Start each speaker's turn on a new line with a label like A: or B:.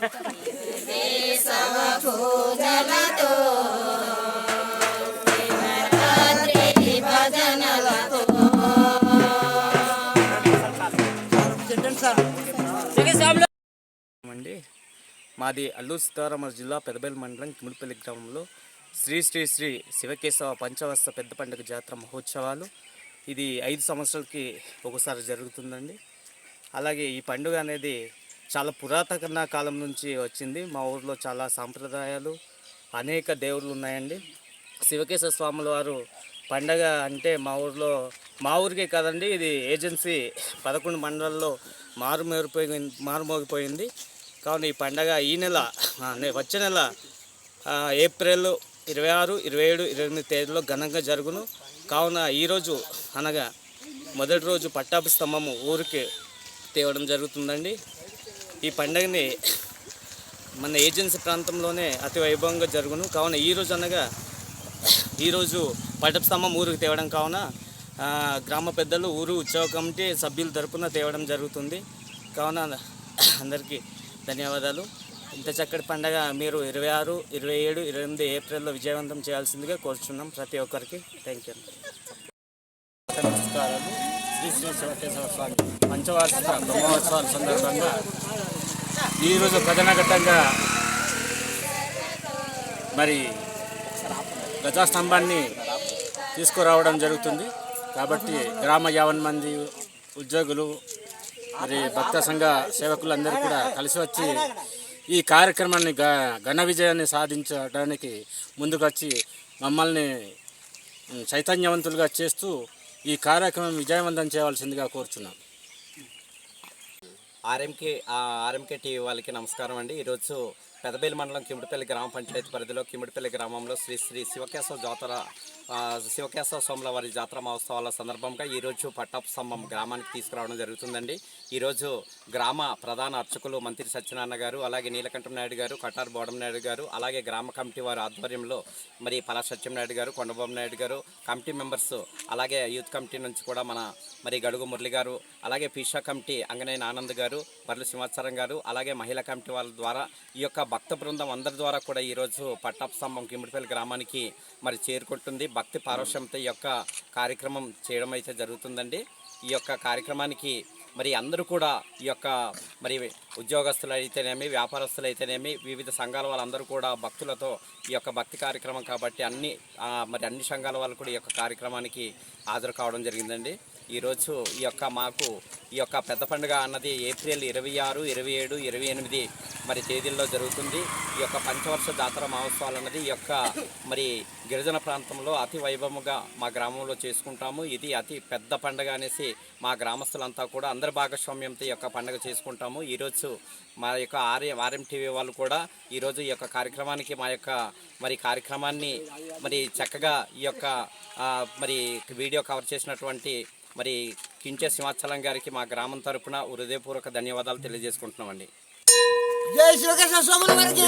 A: అండి మాది అల్లూరు సీతారామరాజు జిల్లా పెదబెల్ మండలం కిమిడిపల్లి గ్రామంలో శ్రీ శ్రీ శ్రీ శివకేశవ పంచవర్ష పెద్ద పండుగ జాతర మహోత్సవాలు ఇది 5 సంవత్సరాలకి ఒకసారి జరుగుతుందండి. అలాగే ఈ పండుగ అనేది చాలా పురాతన కాలం నుంచి వచ్చింది. మా ఊర్లో చాలా సాంప్రదాయాలు అనేక దేవుళ్ళు ఉన్నాయండి. శివకేశవ స్వాముల వారు పండగ అంటే మా ఊరికే కాదండి, ఇది ఏజెన్సీ 11 మండలాల్లో మారుమోగిపోయింది. కావున ఈ పండగ ఈ నెల వచ్చే నెల ఏప్రిల్ 26, 27, 28 తేదీలో ఘనంగా జరుగును. కావున ఈరోజు అనగా మొదటి రోజు పట్టాభి స్తంభము ఊరికి తేవడం జరుగుతుందండి. ఈ పండుగని మన ఏజెన్సీ ప్రాంతంలోనే అతి వైభవంగా జరుగును. కావున ఈరోజు పట్టాభి స్తంభం ఊరికి తేవడం కావున గ్రామ పెద్దలు, ఊరు ఉత్సవ కమిటీ సభ్యుల తరపున తేవడం జరుగుతుంది. కావున అందరికీ ధన్యవాదాలు. ఇంత చక్కటి పండగ మీరు 26, 27, 28 ఏప్రిల్లో విజయవంతం చేయాల్సిందిగా కోరుచున్నాం ప్రతి ఒక్కరికి. Thank you. నమస్కారాలు. శ్రీ శ్రీ శివకేశవ స్వామి పంచవార్షిక బ్రహ్మోత్సవాల సందర్భంగా ఈరోజు ప్రధానఘట్టంగా మరి గజాస్తంభాన్ని తీసుకురావడం జరుగుతుంది. కాబట్టి గ్రామ 50 మంది ఉద్యోగులు మరి భక్త సంఘ సేవకులందరూ కూడా కలిసి వచ్చి ఈ కార్యక్రమాన్ని ఘన విజయాన్ని సాధించడానికి ముందుకొచ్చి మమ్మల్ని చైతన్యవంతులుగా చేస్తూ ఈ కార్యక్రమం విజయవంతం చేయవలసిందిగా కోరుచున్నాం.
B: ఆర్ఎంకే టీవీ వాళ్ళకి నమస్కారం అండి. ఈరోజు పెదబెల్లి మండలం కిమిడిపల్లి గ్రామ పంచాయతీ పరిధిలో కిమిడిపల్లి గ్రామంలో శ్రీ శ్రీ శివకేశవ స్వాముల వారి జాతర మహోత్సవాల సందర్భంగా ఈరోజు పట్టాభి స్తంభం గ్రామానికి తీసుకురావడం జరుగుతుందండి. ఈరోజు గ్రామ ప్రధాన అర్చకులు మంత్రి సత్యనారాయణ గారు, అలాగే నీలకంఠం నాయుడు గారు, కటార్ బోడం నాయుడు గారు, అలాగే గ్రామ కమిటీ వారి ఆధ్వర్యంలో మరి పలా సత్యం నాయుడు గారు, కొండబాబు నాయుడు గారు, కమిటీ మెంబర్స్, అలాగే యూత్ కమిటీ నుంచి కూడా మరి గడుగు మురళి గారు, అలాగే పీషా కమిటీ అంగనేని ఆనంద్ గారు, బర్లు సింహాచారం గారు, అలాగే మహిళా కమిటీ వాళ్ళ ద్వారా ఈ యొక్క భక్త బృందం అందరి ద్వారా కూడా ఈరోజు పట్టాభి స్తంభం కిమిడిపల్లి గ్రామానికి మరి చేరుకుంటుంది. భక్తి పారవశ్యంతో ఈ యొక్క కార్యక్రమం చేయడం అయితే జరుగుతుందండి. ఈ యొక్క కార్యక్రమానికి మరి అందరూ కూడా ఈ యొక్క మరి ఉద్యోగస్తులు అయితేనేమి, వ్యాపారస్తులు అయితేనేమి, వివిధ సంఘాల వాళ్ళందరూ కూడా భక్తులతో ఈ యొక్క భక్తి కార్యక్రమం కాబట్టి అన్ని సంఘాల వాళ్ళు కూడా ఈ యొక్క కార్యక్రమానికి హాజరు కావడం జరిగిందండి. ఈరోజు ఈ యొక్క పెద్ద పండుగ అన్నది ఏప్రిల్ 26, 27, 28 మరి తేదీల్లో జరుగుతుంది. ఈ యొక్క పంచవర్ష జాతర మహోత్సవాలు అన్నది ఈ యొక్క మరి గిరిజన ప్రాంతంలో అతి వైభవంగా మా గ్రామంలో చేసుకుంటాము. ఇది అతి పెద్ద పండుగ అనేసి మా గ్రామస్తులంతా కూడా అందరి భాగస్వామ్యంతో ఈ యొక్క పండుగ చేసుకుంటాము. ఈరోజు మా యొక్క ఆర్ఎం టీవీ వాళ్ళు కూడా ఈరోజు ఈ యొక్క కార్యక్రమానికి మరి కార్యక్రమాన్ని మరి చక్కగా ఈ యొక్క మరి వీడియో కవర్ చేసినటువంటి మరి కించే సింహాచలం గారికి మా గ్రామం తరపున హృదయపూర్వక ధన్యవాదాలు తెలియజేసుకుంటున్నామండి.
C: జై శివకేశవ స్వాముల వారికి.